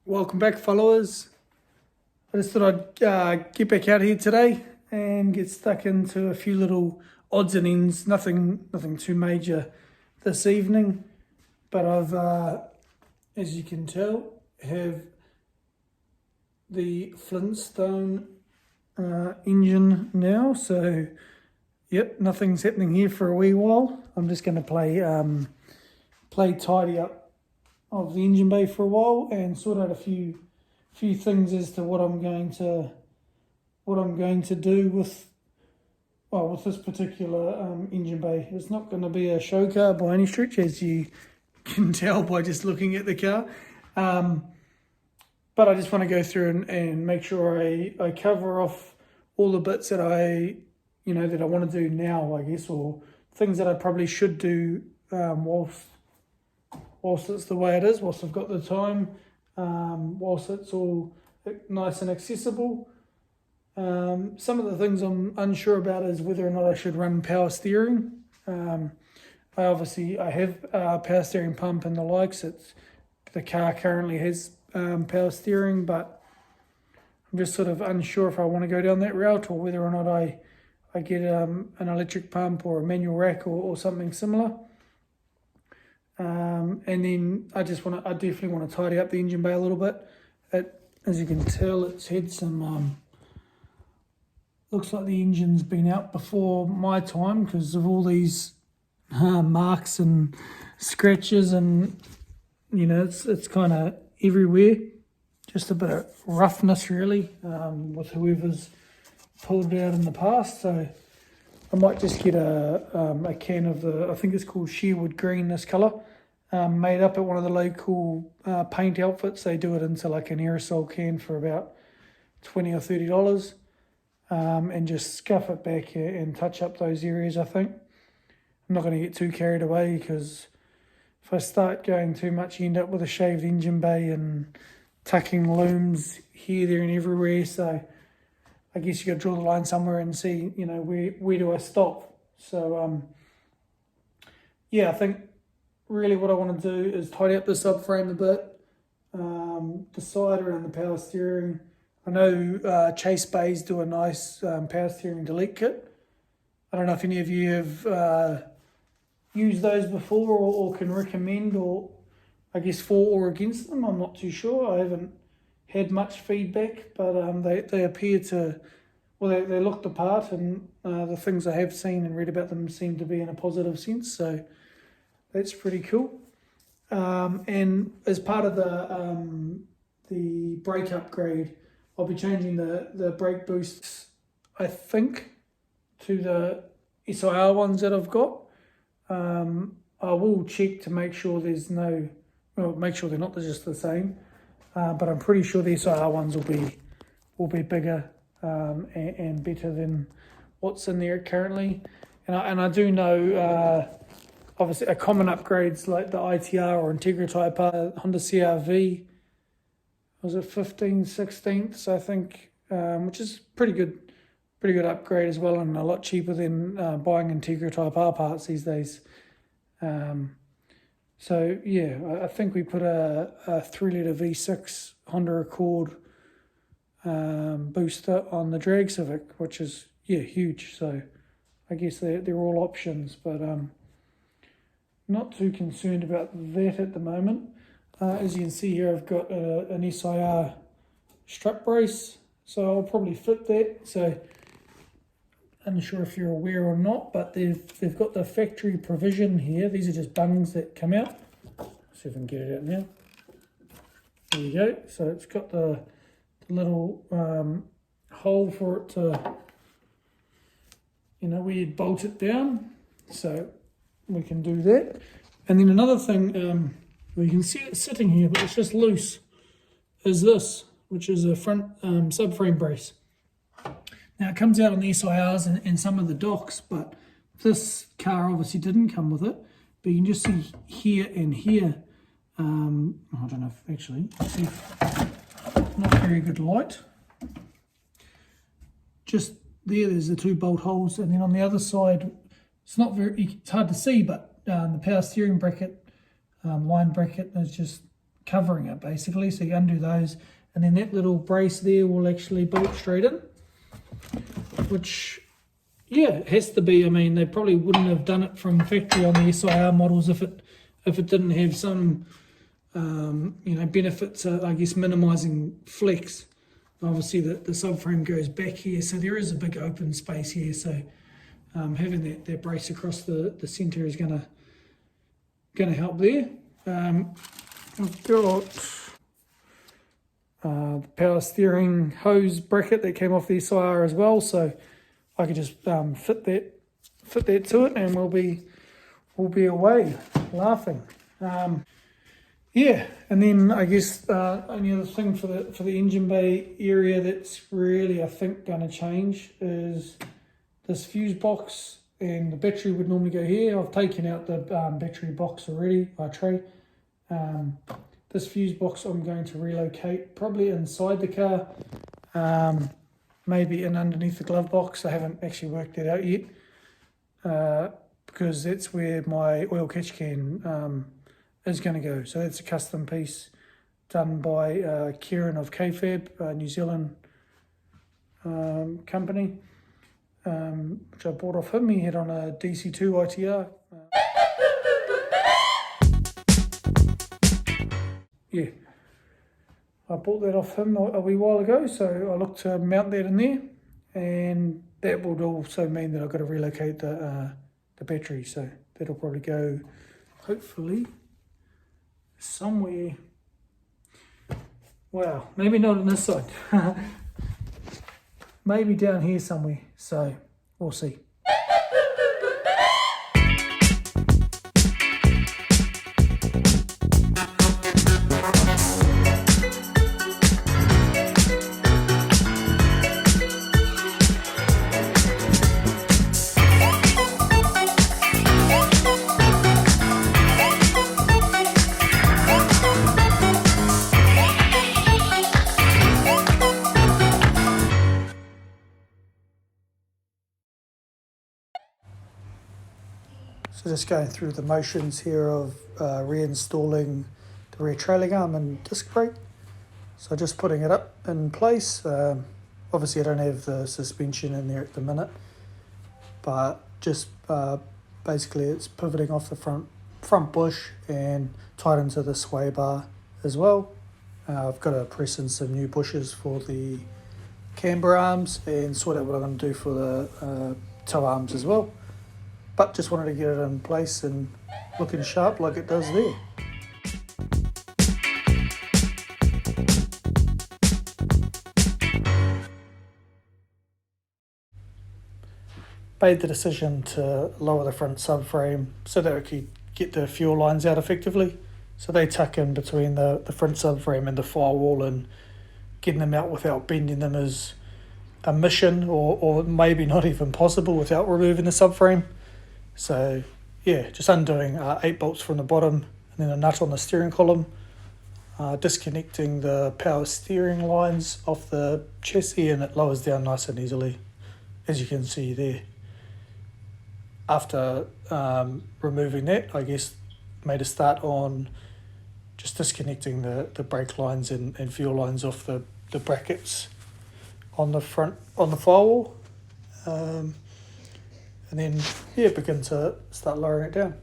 Welcome back, followers. I just thought I'd get back out here today and get stuck into a few little odds and ends. Nothing too major this evening, but I've, as you can tell, have the Flintstone engine now. So, yep, nothing's happening here for a wee while. I'm just going to play tidy up of the engine bay for a while and sort out a few things as to what I'm going to do with this particular engine bay. It's not going to be a show car by any stretch, as you can tell by just looking at the car. But I just want to go through and make sure I cover off all the bits that I want to do now, I guess, or things that I probably should do whilst it's the way it is, whilst I've got the time, whilst it's all nice and accessible. Some of the things I'm unsure about is whether or not I should run power steering. I have a power steering pump and the likes. The car currently has power steering, but I'm just sort of unsure if I want to go down that route or whether or not I get an electric pump or a manual rack or something similar. And then I definitely want to tidy up the engine bay a little bit. As you can tell, it's had some, looks like the engine's been out before my time because of all these marks and scratches, and it's kind of everywhere. Just a bit of roughness really, with whoever's pulled it out in the past. So I might just get a can of I think it's called Sherwood Green, this colour, made up at one of the local paint outfits. They do it into like an aerosol can for about $20 or $30, and just scuff it back and touch up those areas, I think. I'm not going to get too carried away because if I start going too much, you end up with a shaved engine bay and tucking looms here, there and everywhere. So I guess you got to draw the line somewhere and see, where do I stop? So, I think really what I want to do is tidy up the subframe a bit, decide around the power steering. I know Chase Bays do a nice power steering delete kit. I don't know if any of you have used those before or can recommend, or I guess for or against them. I'm not too sure. I haven't had much feedback, but they appear to, they look the part, and the things I have seen and read about them seem to be in a positive sense, so that's pretty cool. And as part of the brake upgrade, I'll be changing the brake boosts, I think, to the SIR ones that I've got. I will check to make sure make sure they're not just the same. But I'm pretty sure the SIR ones will be bigger and better than what's in there currently. And I do know, obviously, a common upgrades like the ITR or Integra Type R, Honda CR-V, was it 16ths, I think, which is pretty good upgrade as well, and a lot cheaper than buying Integra Type R parts these days. So yeah, I think we put a 3-litre V6 Honda Accord booster on the Drag Civic, which is huge. So I guess they're all options, but not too concerned about that at the moment. As you can see here, I've got an SIR strut brace, so I'll probably fit that. So I'm not sure if you're aware or not, but they've got the factory provision here. These are just bungs that come out. Let's see if I can get it out now. There you go. So it's got the little hole for it to, where you'd bolt it down. So we can do that. And then another thing, you can see it sitting here, but it's just loose, is this, which is a front subframe brace. Now it comes out on the SIRs and some of the docks, but this car obviously didn't come with it. But you can just see here and here, I don't know if actually, see, not very good light. Just there's the 2 bolt holes, and then on the other side, it's hard to see, but the power steering bracket, line bracket is just covering it basically. So you undo those, and then that little brace there will actually bolt straight in, which, yeah, it has to be. I mean, they probably wouldn't have done it from factory on the SIR models if it didn't have some benefits, I guess, minimising flex. Obviously the subframe goes back here, so there is a big open space here, so having that brace across the centre is going to help there. I've got the power steering hose bracket that came off the SIR as well, so I could just fit that to it, and we'll be away laughing. Yeah, and then I guess only other thing for the engine bay area that's really, I think, going to change is this fuse box, and the battery would normally go here. I've taken out the battery box already, my tray. This fuse box I'm going to relocate probably inside the car, maybe in underneath the glove box. I haven't actually worked that out yet, because that's where my oil catch can is going to go. So that's a custom piece done by Kieran of KFab, a New Zealand company, which I bought off him. He had on a DC2 ITR. Yeah, I bought that off him a wee while ago, so I look to mount that in there, and that would also mean that I've got to relocate the battery, so that'll probably go, hopefully, somewhere. Wow, maybe not on this side. Maybe down here somewhere, so we'll see. So just going through the motions here of reinstalling the rear trailing arm and disc brake. So just putting it up in place. Obviously I don't have the suspension in there at the minute, but just basically it's pivoting off the front bush and tied into the sway bar as well. I've got to press in some new bushes for the camber arms and sort out what I'm going to do for the toe arms as well. But just wanted to get it in place and looking sharp like it does there. Made the decision to lower the front subframe so that we could get the fuel lines out effectively. So they tuck in between the front subframe and the firewall, and getting them out without bending them is a mission, or maybe not even possible without removing the subframe. So yeah, just undoing 8 bolts from the bottom and then a nut on the steering column, disconnecting the power steering lines off the chassis, and it lowers down nice and easily, as you can see there. After removing that, I guess made a start on just disconnecting the brake lines and fuel lines off the brackets on the front, on the firewall. And then, yeah, begin to start lowering it down.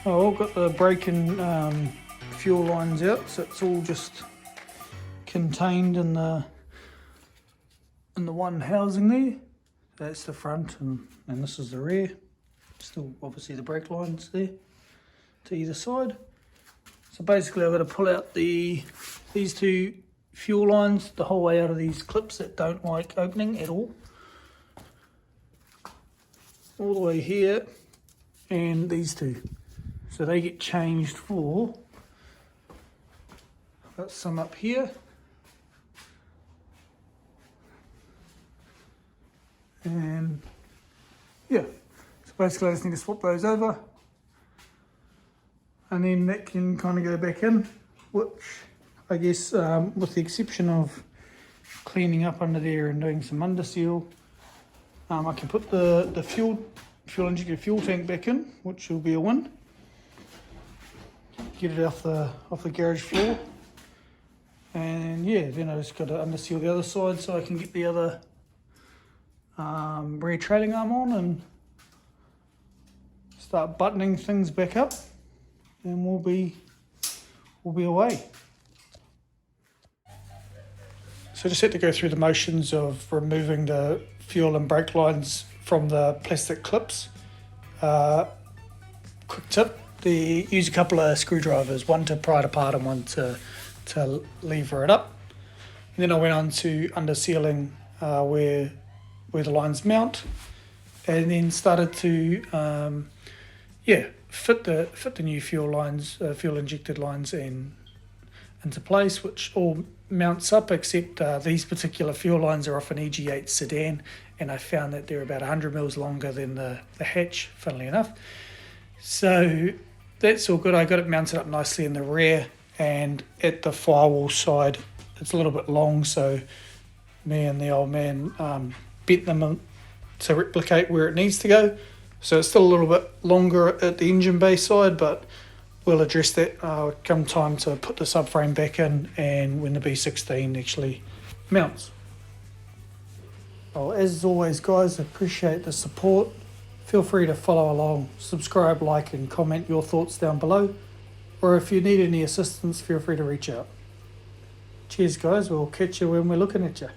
Oh, I've got the brake and fuel lines out, so it's all just contained in the one housing there. That's the front, and this is the rear. Still obviously the brake lines there to either side. So basically I've got to pull out these two fuel lines the whole way out of these clips that don't like opening at all the way here, and these two. So they get changed for, got some up here, and yeah, so basically I just need to swap those over, and then that can kind of go back in, which I guess with the exception of cleaning up under there and doing some under seal, I can put the fuel injected fuel tank back in, which will be a win. Get it off the garage floor, and yeah, then I just got to under seal the other side so I can get the other rear trailing arm on and start buttoning things back up, and we'll be away. So I just had to go through the motions of removing the fuel and brake lines from the plastic clips. Quick tip, use a couple of screwdrivers, one to pry it apart and one to lever it up. And then I went on to under sealing where the lines mount, and then started to fit the new fuel lines, fuel injected lines into place, which all mounts up except these particular fuel lines are off an EG8 sedan, and I found that they're about 100 mils longer than the hatch, funnily enough. So that's all good. I got it mounted up nicely in the rear, and at the firewall side it's a little bit long, so me and the old man bent them to replicate where it needs to go. So it's still a little bit longer at the engine bay side, but we'll address that come time to put the subframe back in and when the B16 actually mounts. Well, as always guys, I appreciate the support. Feel free to follow along, subscribe, like and comment your thoughts down below, or if you need any assistance, feel free to reach out. Cheers guys, we'll catch you when we're looking at you.